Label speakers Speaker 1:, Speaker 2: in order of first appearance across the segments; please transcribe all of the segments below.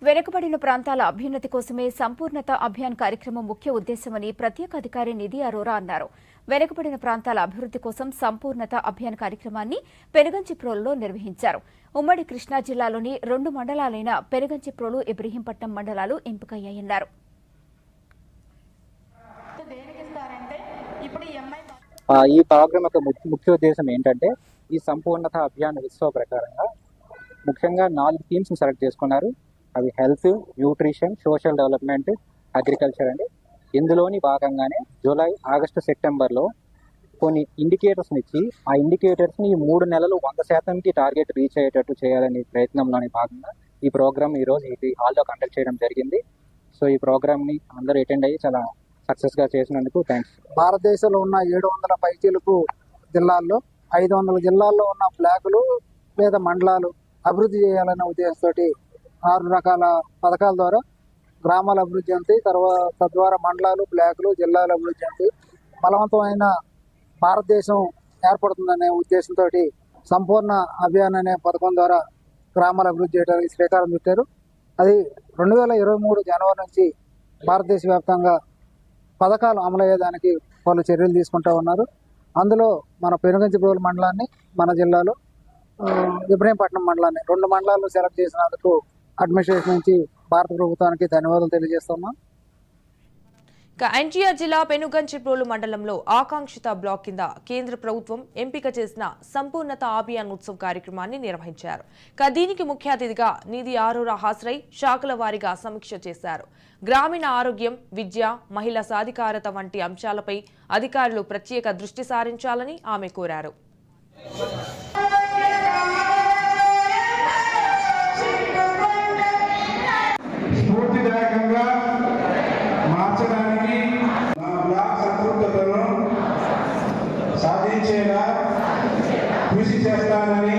Speaker 1: వెనుకబడిన ప్రాంతాల అభ్యున్నతి కోసమే సంపూర్ణత అభియాన్ కార్యక్రమం ముఖ్య ఉద్దేశమని ప్రత్యేక అధికారి నిధి అరోరా అన్నారు. వెనుకబడిన ప్రాంతాల అభివృద్ది కోసం సంపూర్ణత అభియాన్ కార్యక్రమాన్ని పెనుగంచిప్రోలులో నిర్వహించారు. ఉమ్మడి కృష్ణా జిల్లాలోని 2 మండలాలైన పెనుగంచిప్రోలు, ఇబ్రహీంపట్నం మండలాలు ఎంపికయ్యాయన్నారు.
Speaker 2: ఈ ప్రోగ్రామ్ యొక్క ముఖ్య ఉద్దేశం ఏంటంటే, ఈ సంపూర్ణత అభియాన్ ఉత్సవ ప్రకారంగా ముఖ్యంగా 4 థీమ్స్ సెలెక్ట్ చేసుకున్నారు. అవి health, nutrition, social development, agriculture అండి. ఇందులోని భాగంగానే జూలై, ఆగస్టు, సెప్టెంబర్లో కొన్ని ఇండికేటర్స్ని ఇచ్చి ఆ ఇండికేటర్స్ని 3 నెలలు 100%కి టార్గెట్ రీచ్ అయ్యేటట్టు చేయాలనే ప్రయత్నంలోని భాగంగా ఈ ప్రోగ్రామ్ ఈరోజు ఈ హాల్లో కండక్ట్ చేయడం జరిగింది. సో ఈ ప్రోగ్రామ్ని అందరూ అటెండ్ అయ్యి చాలా సక్సెస్గా చేసినందుకు థ్యాంక్స్.
Speaker 3: భారతదేశంలో ఉన్న 700 పైచీలకు జిల్లాల్లో 500 జిల్లాల్లో ఉన్న బ్లాకులు లేదా మండలాలు అభివృద్ధి చేయాలనే ఉద్దేశంతో 6 రకాల పథకాల ద్వారా గ్రామాల అభివృద్ధి చెంది, తద్వారా మండలాలు, బ్లాకులు, జిల్లాల అభివృద్ధి చెంది బలవంతమైన భారతదేశం ఏర్పడుతుందనే ఉద్దేశంతో సంపూర్ణ అభియాన్ అనే పథకం ద్వారా గ్రామాల అభివృద్ధి చేయడానికి శ్రీకారం చుట్టారు. అది 2023 జనవరి నుంచి భారతదేశ వ్యాప్తంగా పథకాలు అమలయ్యేదానికి వాళ్ళు చర్యలు తీసుకుంటూ ఉన్నారు. అందులో మన పెనుగంచిప్రోలు మండలాన్ని, మన జిల్లాలో ఇబ్రహీంపట్నం మండలాన్ని 2 మండలాలు సెలెక్ట్ చేసినందుకు అడ్మినిస్ట్రేషన్ నుంచి భారత ప్రభుత్వానికి ధన్యవాదాలు తెలియజేస్తున్నాం.
Speaker 4: ఎన్టీఆర్ జిల్లా పెనుగంచిప్రోలు మండలంలో ఆకాంక్షిత బ్లాక్ కింద కేంద్ర ప్రభుత్వం ఎంపిక చేసిన సంపూర్ణత అభియాన్ ఉత్సవ్ కార్యక్రమాన్ని నిర్వహించారు. దీనికి ముఖ్య అతిథిగా నిధి అరోరా హాజరై శాఖల వారీగా సమీక్ష చేశారు. గ్రామీణ ఆరోగ్యం, విద్య, మహిళా సాధికారత వంటి అంశాలపై అధికారులు ప్రత్యేక దృష్టి సారించాలని ఆమె కోరారు.
Speaker 5: సాధించేలా కృషి చేస్తానని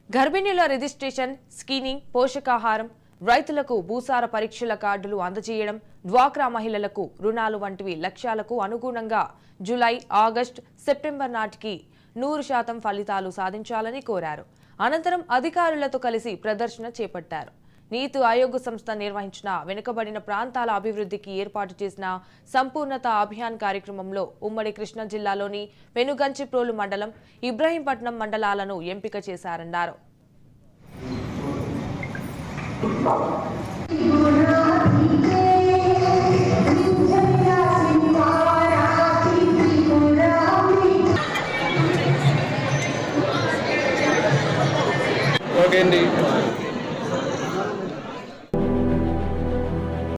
Speaker 4: గర్భిణీల రిజిస్ట్రేషన్, స్క్రీనింగ్, పోషకాహారం, రైతులకు భూసార పరీక్షల కార్డులు అందజేయడం, డ్వాక్రా మహిళలకు రుణాలు వంటివి లక్ష్యాలకు అనుగుణంగా జూలై, ఆగస్టు, సెప్టెంబర్ నాటికి 100% ఫలితాలు సాధించాలని కోరారు. అనంతరం అధికారులతో కలిసి ప్రదర్శన చేపట్టారు. నీతి ఆయోగ్ సంస్థ నిర్వహించిన వెనుకబడిన ప్రాంతాల అభివృద్ధికి ఏర్పాటు చేసిన సంపూర్ణత అభియాన్ కార్యక్రమంలో ఉమ్మడి కృష్ణా జిల్లాలోని పెనుగంచిప్రోలు మండలం, ఇబ్రహీంపట్నం మండలాలను ఎంపిక చేశారన్నారు.
Speaker 2: ఓకే అండి.